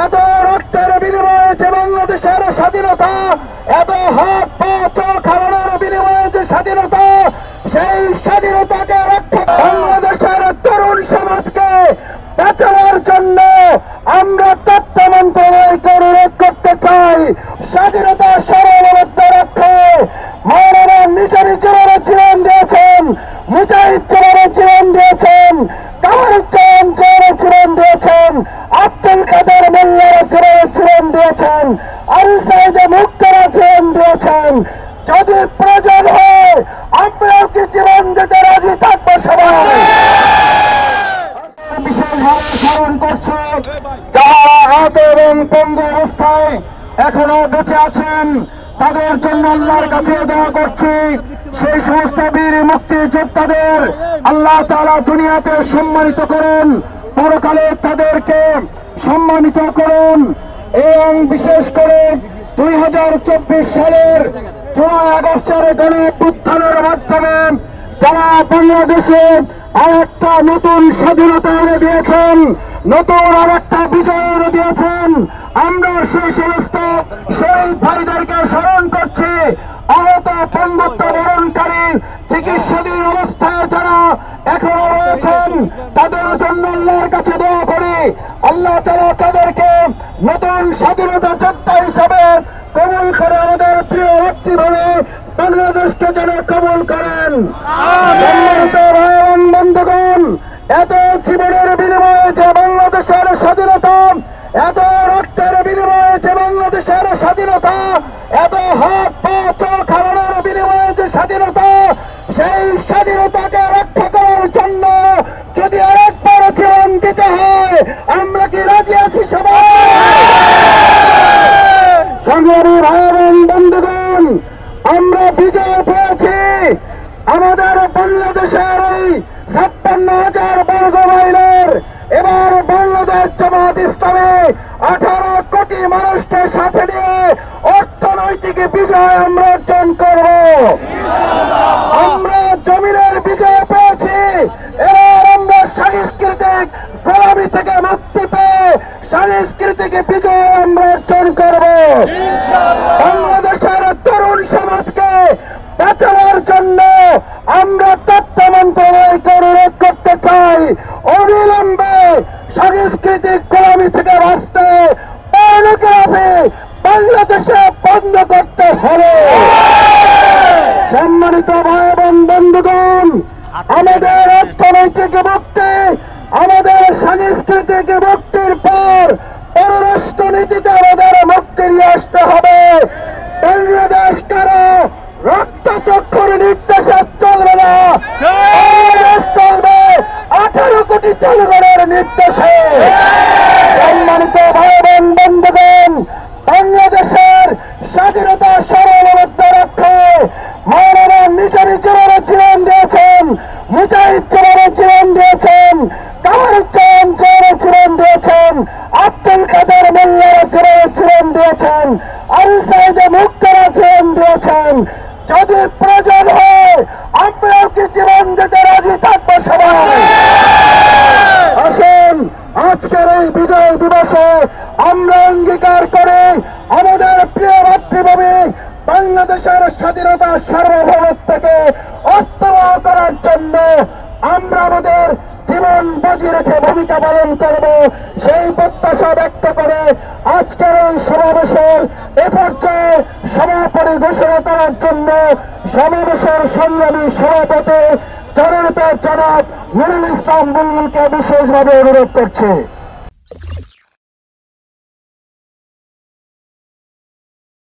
এত রক্তের বিনিময়ে যে বাংলাদেশের স্বাধীনতা, এত হাত পা চোখ হারানোর বিনিময়ে যে স্বাধীনতা, সেই স্বাধীনতাকে রক্ষা বাংলাদেশের তরুণ সমাজকে বাঁচানোর জন্য আমরা তথ্য মন্ত্রণালয়কে অনুরোধ করতে চাই, স্বাধীনতা সার্বভৌমত্ব রক্ষায় মাওলানা নিজামী জীবনের জীবন দিয়েছেন, মুজাহিদ জীবনের জীবন দিয়েছেন, কামারুজ্জামান জীবনের জীবন দিয়েছেন, আব্দুল কাদের মোল্লার জীবন দিয়েছেন, আবু সাইদ মুক্তারা জীবন দিয়েছেন। যদি প্রয়োজন হয় আমরাও কি জীবন দিতে রাজি থাকবো সবাই। বিশেষভাবে স্মরণ করছে যারা আহত এবং পঙ্গু অবস্থায় এখনো বেঁচে আছেন, তাদের জন্য আল্লাহর কাছে দোয়া করছি। সেই সমস্ত বীর মুক্তিযোদ্ধাদের আল্লাহ তাআলা দুনিয়াতে সম্মানিত করুন, পরকালে তাদেরকে সম্মানিত করুন। এবং বিশেষ করে 2024 সালের জুলাই আগস্টের গণঅভ্যুত্থানের মাধ্যমে যারা বাংলাদেশে আরেকটা নতুন স্বাধীনতা এনে দিয়েছেন, নতুন আরেকটা বিজয় এনে দিয়েছেন, আমরা সেই সমস্ত শহীদ ভাইদেরকে স্মরণ করছি। আহত পঙ্গুত্ব বরণকারী চিকিৎসাধীন অবস্থায় যারা এখনো রয়েছেন, তাদের জন্য আল্লাহর কাছে দোয়া করি আল্লাহ তাআলা তাদেরকে নতুন স্বাধীনতা যোদ্ধা হিসাবে কবুল করে আমাদের প্রিয় মাতৃভূমি বাংলাদেশকে যেন কবুল করেন। সম্মানিত ভাই এবং বন্ধুগণ, এত জীবনের বিনিময়ে যে বাংলাদেশের স্বাধীনতা, এত রক্তের বিনিময়ে যে বাংলাদেশের স্বাধীনতা, এত হাত পা চোখ হারানোর বিনিময়ে যে স্বাধীনতা, সেই স্বাধীনতাকে রক্ষা করার জন্য যদি আরেকবার জীবন দিতে হয় আমরা কি রাজি আছি সবাই? সংগ্রামী ভাই এবং বন্ধুগণ, আমরা বিজয় পেয়েছি। আমাদের বাংলাদেশের এই 56,000 বর্গ মাইলের এবার বাংলাদেশ জামাত ইসলামী 18 কোটি মানুষকে সাথে নিয়ে অর্থনৈতিক বিজয় আমরা অর্জন করব। আমরা জমিনের বিজয় পেয়েছি, এবার আমরা সাংস্কৃতিক গোলামি থেকে মুক্তি পেয়ে সাংস্কৃতিক বিজয় আমরা অর্জন করব। বাংলাদেশের তরুণ সমাজকে বাঁচানোর জন্য আমরা তথ্য মন্ত্রণালয়কে অনুরোধ করতে চাই, অবিলম্বে সাংস্কৃতিক গোলামি থেকে বাঁচতে পর্নোগ্রাফি বাংলাদেশে বন্ধ করতে হবে। সম্মানিত ভাই এবং বন্ধুগণ, আমাদের অর্থনৈতিক মুক্তি, আমাদের সাংস্কৃতিক মুক্তির পর পররাষ্ট্রনীতিতে আমাদের মুক্তি নিয়ে আসতে হবে। বাংলাদেশ কারো রক্তচক্ষুর নির্দেশে চলবে না, বাংলাদেশ চলবে 18 কোটি জনগণের নির্দেশে। সম্মানিত ভাই এবং বন্ধুগণ, বাংলাদেশের স্বাধীনতা সার্বভৌমত্ব রক্ষায় মাওলানা নিজামী জীবনের জীবন দিয়েছেন, মুজাহিদ জীবনের জীবন দিয়েছেন, কামারুজ্জামান জীবনের জীবন দিয়েছেন, আব্দুল কাদের মোল্লার জীবন দিয়েছেন, আবু সাইদ মুক্তারা জীবন দিয়েছেন। যদি প্রয়োজন হয় আমরাও কি জীবন দিতে রাজি থাকবো সবাই। আসুন আজকের এই বিজয় দিবসে আমরা অঙ্গীকার করি আমাদের প্রিয় মাতৃভূমি বাংলাদেশের স্বাধীনতা সার্বভৌমত্বকে অর্থবহ করার জন্য আমরা আমাদের জীবন বাজি রেখে ভূমিকা পালন করব। সেই প্রত্যাশা ব্যক্ত করে আজকের এই সমাবেশের এ পর্যায়ে সমাপনী ঘোষণা করার জন্য সমাবেশের সংগ্রামী সভাপতি জননেতা জনাব নুরুল ইসলাম বুলবুলকে বিশেষভাবে অনুরোধ করছে।